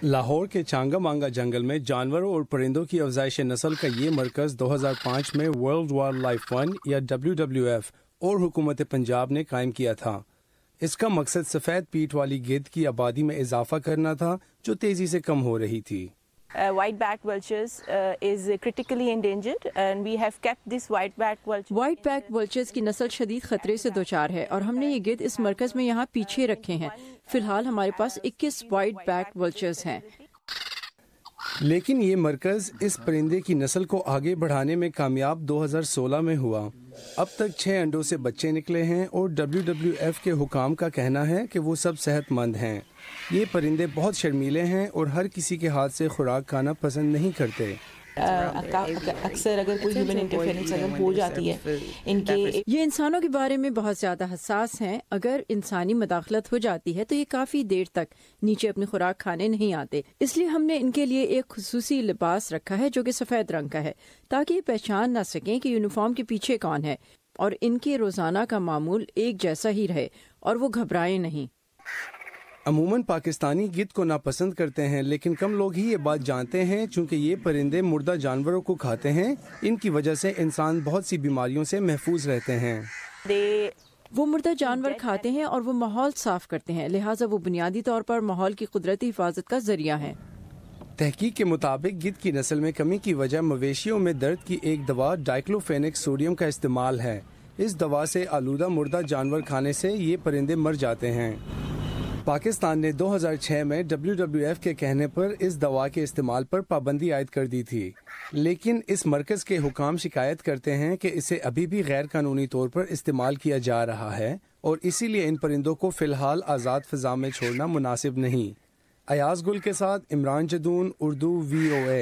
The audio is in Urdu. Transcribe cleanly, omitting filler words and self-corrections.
لاہور کے چانگا مانگا جنگل میں جانوروں اور پرندوں کی افزائش نسل کا یہ مرکز 2005 میں ورلڈ وائلڈ لائف فنڈ یا WWF اور حکومت پنجاب نے قائم کیا تھا۔ اس کا مقصد سفید پیٹھ والی گدھ کی آبادی میں اضافہ کرنا تھا جو تیزی سے کم ہو رہی تھی۔ White-backed vultures is critically endangered and we have kept this white-backed vulture. White-backed vultures کی نسل شدید خطرے سے دوچار ہے اور ہم نے یہ گدھ اس مرکز میں یہاں پیچھے رکھے ہیں۔ فی الحال ہمارے پاس 21 white-backed vultures ہیں۔ لیکن یہ مرکز اس پرندے کی نسل کو آگے بڑھانے میں کامیاب 2016 میں ہوا۔ اب تک 6 انڈوں سے بچے نکلے ہیں اور WWF کے حکام کا کہنا ہے کہ وہ سب صحت مند ہیں۔ یہ پرندے بہت شرمیلے ہیں اور ہر کسی کے ہاتھ سے خوراک کھانا پسند نہیں کرتے۔ اکثر اگر کوئی ہیومن انٹرفیرنس اگر ہو جاتی ہے ان کے یہ انسانوں کے بارے میں بہت زیادہ حساس ہیں۔ اگر انسانی مداخلت ہو جاتی ہے تو یہ کافی دیر تک نیچے اپنی خوراک کھانے نہیں آتے۔ اس لیے ہم نے ان کے لیے ایک خصوصی لباس رکھا ہے جو کہ سفید رنگ کا ہے تاکہ یہ پہچان نہ سکیں کہ یونیفارم کے پیچھے کون ہے، اور ان کے روزانہ کا معمول ایک جیسا ہی رہے اور وہ گھبرائیں نہیں۔ عموماً پاکستانی گدھ کو ناپسند کرتے ہیں، لیکن کم لوگ ہی یہ بات جانتے ہیں چونکہ یہ پرندے مردہ جانوروں کو کھاتے ہیں۔ ان کی وجہ سے انسان بہت سی بیماریوں سے محفوظ رہتے ہیں۔ وہ مردہ جانور کھاتے ہیں اور وہ ماحول صاف کرتے ہیں، لہٰذا وہ بنیادی طور پر ماحول کی قدرتی حفاظت کا ذریعہ ہیں۔ تحقیق کے مطابق گدھ کی نسل میں کمی کی وجہ مویشیوں میں درد کی ایک دوا ڈائکلوفینک سوڈیم کا استعمال ہے۔ اس دوا سے آلودہ مردہ جانور کھانے سے یہ پرندے مر جاتے ہیں۔ پاکستان نے 2006 میں WWF کے کہنے پر اس دوا کے استعمال پر پابندی عائد کر دی تھی، لیکن اس مرکز کے حکام شکایت کرتے ہیں کہ اسے ابھی بھی غیر قانونی طور پر استعمال کیا جا رہا ہے اور اسی لیے ان پرندوں کو فی الحال آزاد فضا میں چھوڑنا مناسب نہیں۔ ایاز گل کے ساتھ عمران جدون، اردو VOA۔